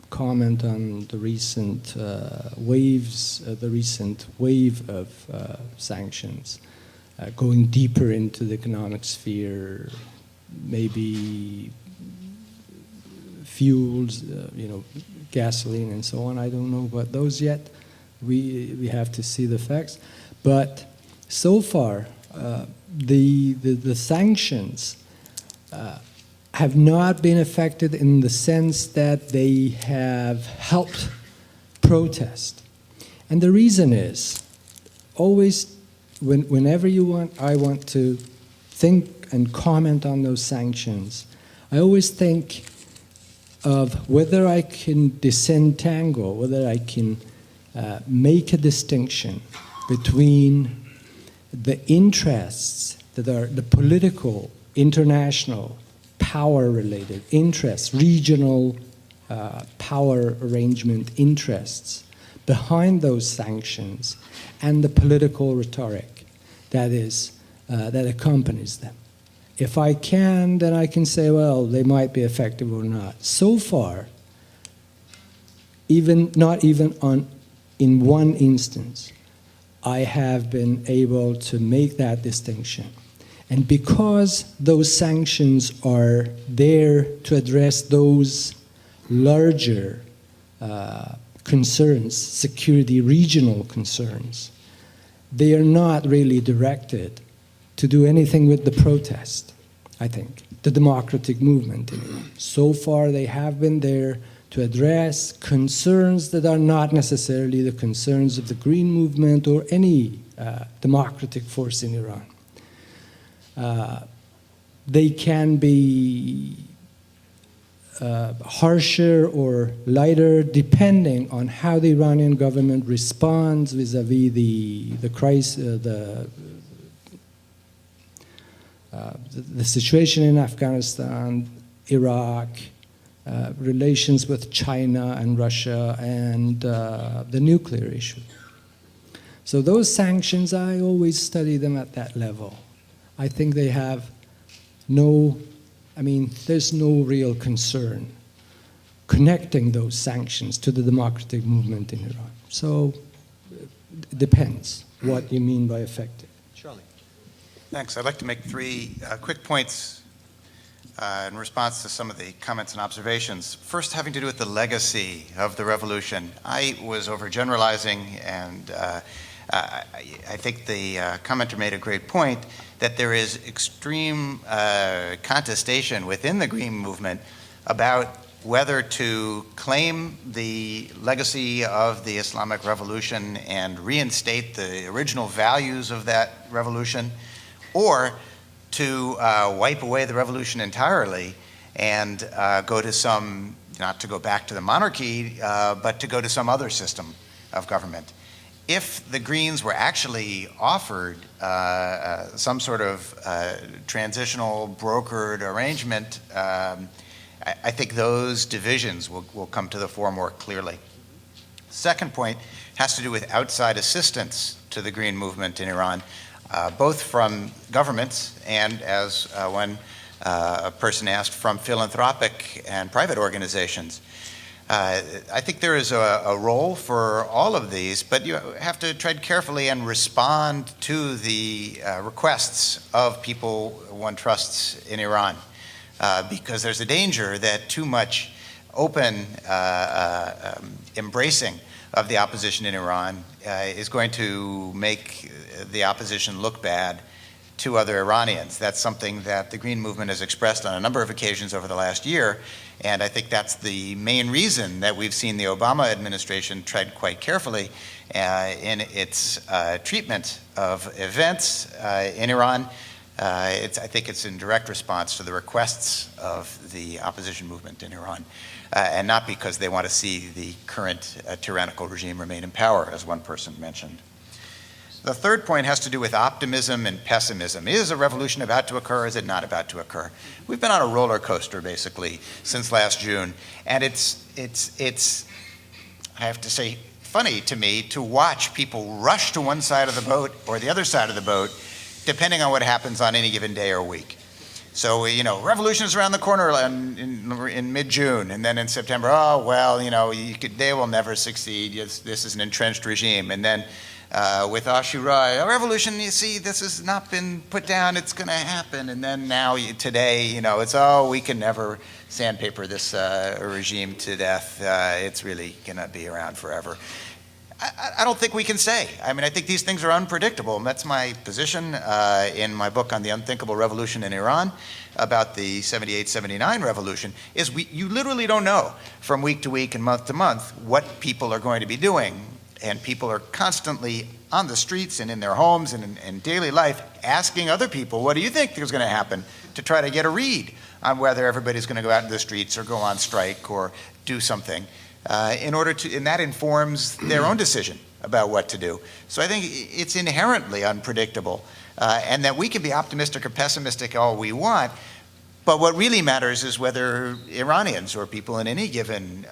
comment on the recent the recent wave of sanctions, going deeper into the economic sphere, maybe fuels, gasoline and so on. I don't know about those yet. We have to see the facts. But so far, the sanctions have not been affected in the sense that they have helped protest. And the reason is, always, whenever I want to think and comment on those sanctions, I always think of whether I can disentangle, whether I can make a distinction between the interests that are the political, international, power-related interests, regional power arrangement interests behind those sanctions, and the political rhetoric that accompanies them. If I can, then I can say, well, they might be effective or not. So far, not even in one instance, I have been able to make that distinction. And because those sanctions are there to address those larger concerns, security regional concerns, they are not really directed to do anything with the protest, I think, the democratic movement in Iran. So far, they have been there to address concerns that are not necessarily the concerns of the Green Movement or any democratic force in Iran. They can be harsher or lighter depending on how the Iranian government responds vis-a-vis the crisis, the situation in Afghanistan, Iraq, relations with China and Russia, and the nuclear issue. So those sanctions, I always study them at that level. I think they have there's no real concern connecting those sanctions to the democratic movement in Iran. So it depends what you mean by effective. Charlie. Thanks. I'd like to make three quick points in response to some of the comments and observations. First, having to do with the legacy of the revolution. I was overgeneralizing, and I think the commenter made a great point that there is extreme contestation within the Green Movement about whether to claim the legacy of the Islamic Revolution and reinstate the original values of that revolution, or to wipe away the revolution entirely and go to some, not to go back to the monarchy, but to go to some other system of government. If the Greens were actually offered some sort of transitional brokered arrangement, I think those divisions will come to the fore more clearly. Second point has to do with outside assistance to the Green Movement in Iran, both from governments and, as one person asked, from philanthropic and private organizations. I think there is a role for all of these, but you have to tread carefully and respond to the requests of people one trusts in Iran, because there's a danger that too much open embracing of the opposition in Iran is going to make the opposition look bad to other Iranians. That's something that the Green Movement has expressed on a number of occasions over the last year, and I think that's the main reason that we've seen the Obama administration tread quite carefully in its treatment of events in Iran. I think it's in direct response to the requests of the opposition movement in Iran, and not because they want to see the current tyrannical regime remain in power, as one person mentioned. The third point has to do with optimism and pessimism. Is a revolution about to occur, or is it not about to occur? We've been on a roller coaster, basically, since last June, and it's I have to say, funny to me to watch people rush to one side of the boat or the other side of the boat, depending on what happens on any given day or week. So, revolution is around the corner in mid-June, and then in September, oh, well, they will never succeed. This is an entrenched regime. And then with Ashura, revolution, you see, this has not been put down, it's going to happen. And then now, today, it's, we can never sandpaper this regime to death. It's really going to be around forever. I don't think we can say. I mean, I think these things are unpredictable. And that's my position in my book on the unthinkable revolution in Iran about the 78-79 revolution, is you literally don't know from week to week and month to month what people are going to be doing. And people are constantly on the streets and in their homes and in daily life asking other people, what do you think is going to happen, to try to get a read on whether everybody's going to go out into the streets or go on strike or do something. And that informs their own decision about what to do. So I think it's inherently unpredictable, and that we can be optimistic or pessimistic all we want, but what really matters is whether Iranians or people in any given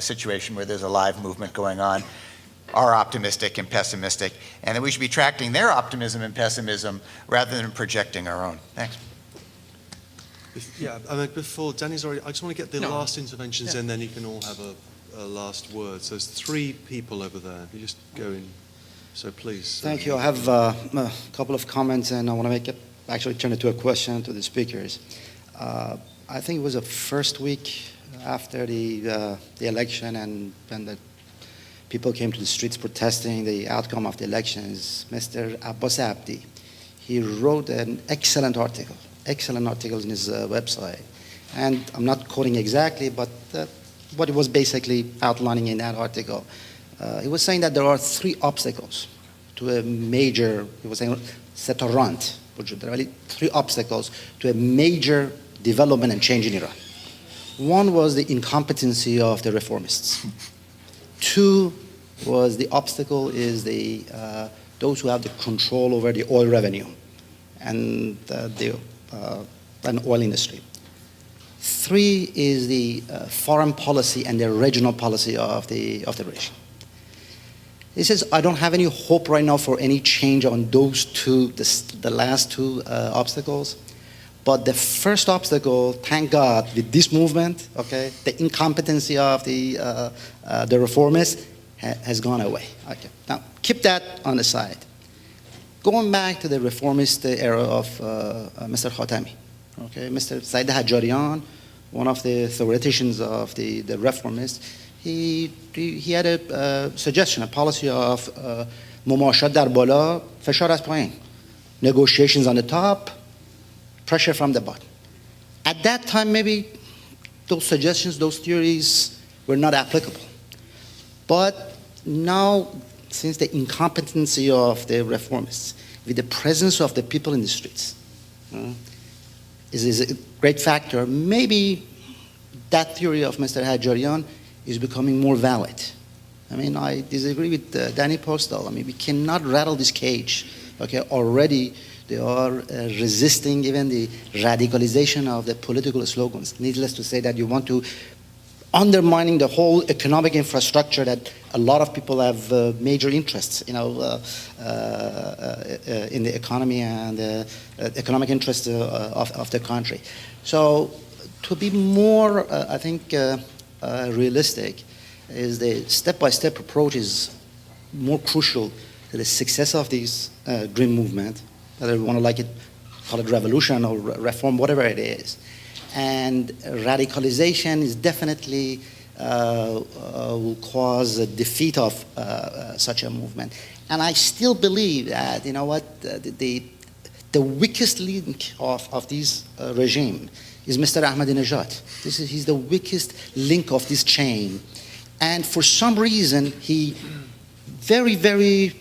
situation where there's a live movement going on are optimistic and pessimistic, and that we should be tracking their optimism and pessimism rather than projecting our own. Thanks. Yeah, I mean, before Danny's already, I just want to get the last interventions in, then you can all have a last word. So there's 3 people over there. If you just go in, so please. Thank you. I have a couple of comments, and I want to actually turn it to a question to the speakers. I think it was the first week after the election, and when the people came to the streets protesting the outcome of the elections, Mr. Abbas Abdi, he wrote an excellent article in his website. And I'm not quoting exactly, but what it was basically outlining in that article. He was saying that there are 3 obstacles to a major, he was saying, setarant, there are really 3 obstacles to a major development and change in Iran. One was the incompetency of the reformists. 2 was the obstacle is those who have the control over the oil revenue and the oil industry. 3 is the foreign policy and the regional policy of the regime. He says, I don't have any hope right now for any change on those 2, the last 2 obstacles. But the first obstacle, thank God, with this movement, okay, the incompetency of the reformists has gone away. Okay, now keep that on the side. Going back to the reformist era of Mr. Khatami, okay, Mr. Saeed Hajjarian, one of the theoreticians of the reformists, he had a suggestion, a policy of mumashat dar bala, fashar az payin, negotiations on the top, pressure from the bottom. At that time, maybe those suggestions, those theories were not applicable. But now, since the incompetency of the reformists, with the presence of the people in the streets, is a great factor, maybe that theory of Mr. Hajjarian is becoming more valid. I mean, I disagree with Danny Postal. I mean, we cannot rattle this cage. Okay, already they are resisting even the radicalization of the political slogans. Needless to say that you want to undermining the whole economic infrastructure that a lot of people have major interests, in the economy and economic interests of the country. So to be more, I think, realistic, is the step-by-step approach is more crucial to the success of this green movement, whether we want to call it revolution or reform, whatever it is. And radicalization is definitely will cause a defeat of such a movement. And I still believe that, the weakest link of this regime is Mr. Ahmadinejad. He's the weakest link of this chain. And for some reason, he very, very,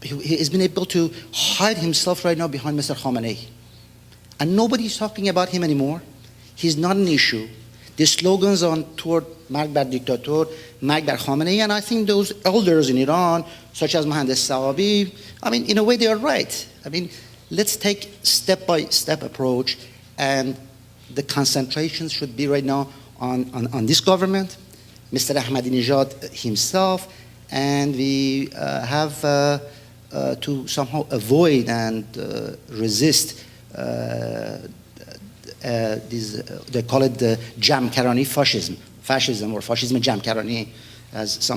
he has been able to hide himself right now behind Mr. Khamenei. And nobody's talking about him anymore. He's not an issue. The slogans on toward Marg bar Diktator, Marg bar Khamenei, and I think those elders in Iran, such as Mohandas Sawabi, I mean, in a way they are right. I mean, let's take step-by-step approach, and the concentration should be right now on this government, Mr. Ahmadinejad himself, and we have to somehow avoid and resist they call it the Jamkarani fascism or fascism Jamkarani, as some people